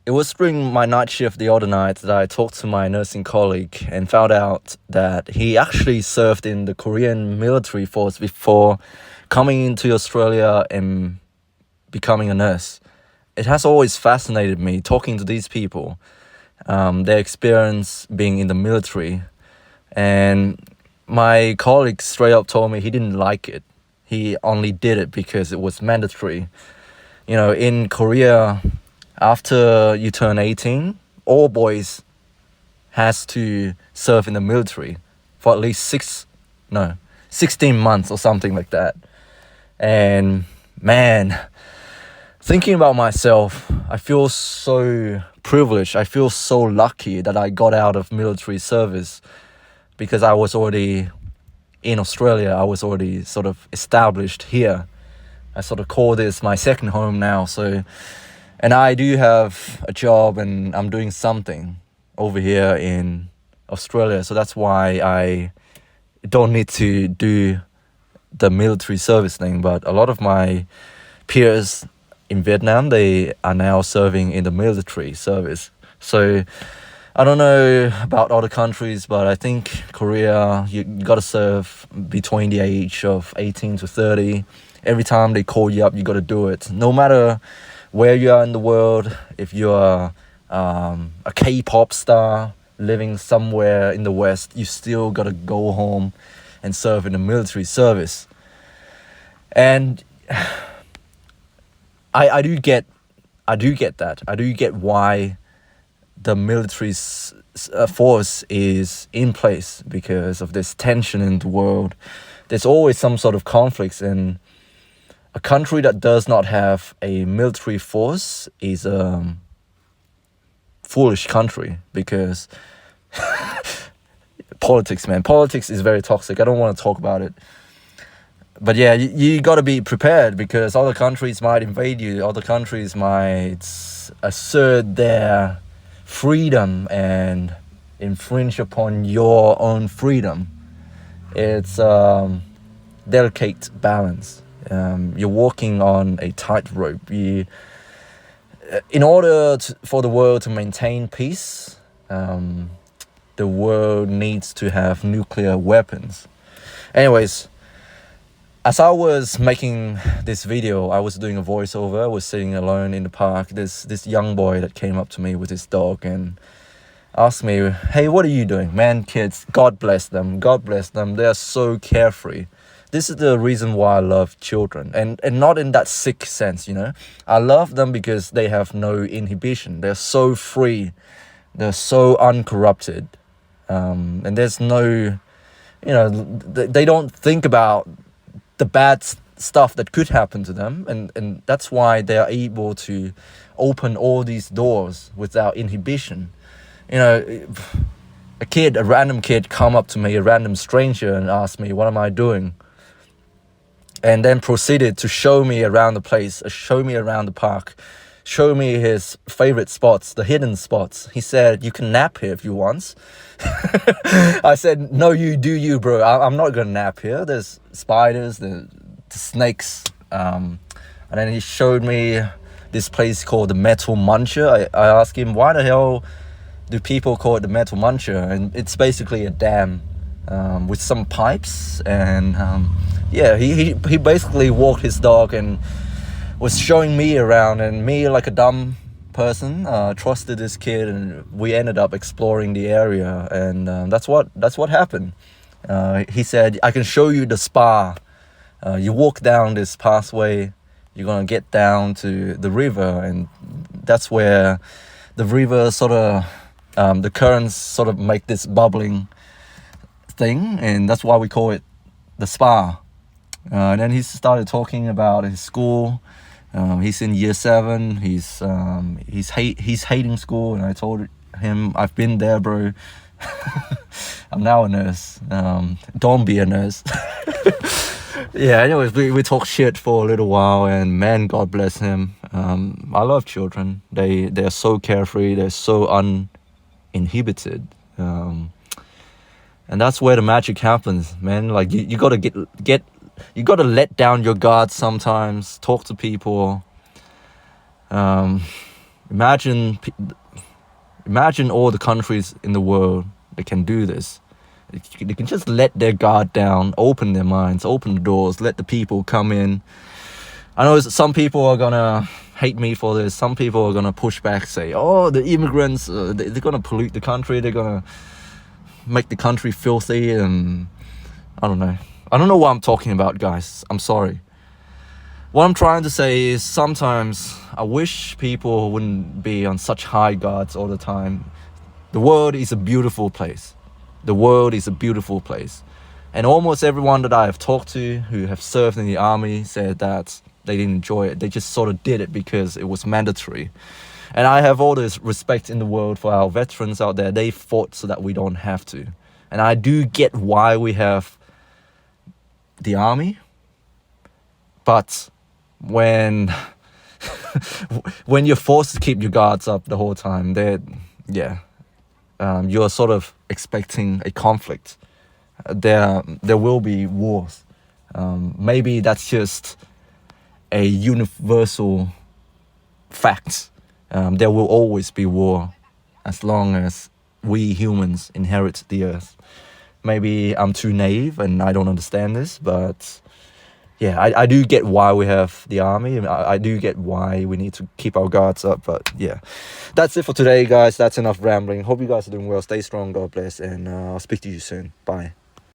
It was during my night shift the other night that I talked to my nursing colleague and found out that he actually served in the Korean military force before coming into Australia and becoming a nurse. It has always fascinated me talking to these people, their experience being in the military. And my colleague straight up told me he didn't like it. He only did it because it was mandatory. In Korea, after you turn 18, all boys has to serve in the military for at least 16 months or something like that. And man, thinking about myself, I feel so privileged. I feel so lucky that I got out of military service because I was already in Australia. I was already sort of established here. I sort of call this my second home now. And I do have a job and I'm doing something over here in Australia. So that's why I don't need to do the military service thing. But a lot of my peers in Vietnam, they are now serving in the military service. So I don't know about other countries, but I think Korea, you got to serve between the age of 18 to 30. Every time they call you up, you got to do it. No matter where you are in the world, if you are a K-pop star living somewhere in the West, you still got to go home and serve in the military service. And I do get that. I do get why the military force is in place because of this tension in the world. There's always some sort of conflicts, and a country that does not have a military force is a foolish country because politics, man. Politics is very toxic. I don't want to talk about it. But yeah, you got to be prepared because other countries might invade you. Other countries might assert their freedom and infringe upon your own freedom. It's delicate balance. You're walking on a tightrope. In order for the world to maintain peace, the world needs to have nuclear weapons. Anyways, as I was making this video, I was doing a voiceover. I was sitting alone in the park. This young boy that came up to me with his dog and asked me, "Hey, what are you doing?" Man, kids, God bless them. God bless them. They are so carefree. This is the reason why I love children. And not in that sick sense, I love them because they have no inhibition. They're so free. They're so uncorrupted. And there's no, they don't think about the bad stuff that could happen to them, and that's why they are able to open all these doors without inhibition. A random kid come up to me, a random stranger, and ask me, "What am I doing?" And then proceeded to show me around the place, show me around the park, show me his favorite spots, the hidden spots. He said, "You can nap here if you want." I said, "No, you do you, bro. I'm not gonna nap here. There's spiders, the snakes." And then he showed me this place called the Metal Muncher. I asked him, "Why the hell do people call it the Metal Muncher?" And it's basically a dam with some pipes. And he basically walked his dog and was showing me around, and me, like a dumb person, trusted this kid, and we ended up exploring the area. And that's what happened. He said, "I can show you the spa. You walk down this pathway, you're gonna get down to the river, and that's where the river sort of the currents sort of make this bubbling thing, and that's why we call it the spa." And then he started talking about his school. He's in year 7. He's hating school, and I told him, "I've been there, bro. I'm now a nurse. Don't be a nurse." Yeah. Anyways, we talked shit for a little while, and man, God bless him. I love children. They're so carefree. They're so uninhibited. And that's where the magic happens, man. Like you gotta you gotta let down your guard sometimes. Talk to people. Imagine, imagine all the countries in the world that can do this. They can just let their guard down, open their minds, open the doors, let the people come in. I know some people are gonna hate me for this. Some people are gonna push back, say, "Oh, the immigrants, they're gonna pollute the country. They're gonna make the country filthy." And I don't know. I don't know what I'm talking about, guys. I'm sorry. What I'm trying to say is sometimes I wish people wouldn't be on such high guards all the time. The world is a beautiful place. The world is a beautiful place. And almost everyone that I have talked to who have served in the army said that they didn't enjoy it. They just sort of did it because it was mandatory. And I have all this respect in the world for our veterans out there. They fought so that we don't have to. And I do get why we have the army. But when when you're forced to keep your guards up the whole time, you're sort of expecting a conflict. There will be wars. Maybe that's just a universal fact. There will always be war as long as we humans inherit the earth. Maybe I'm too naive and I don't understand this, but yeah, I do get why we have the army. I do get why we need to keep our guards up. But yeah, that's it for today, guys. That's enough rambling. Hope you guys are doing well. Stay strong. God bless. And I'll speak to you soon. Bye.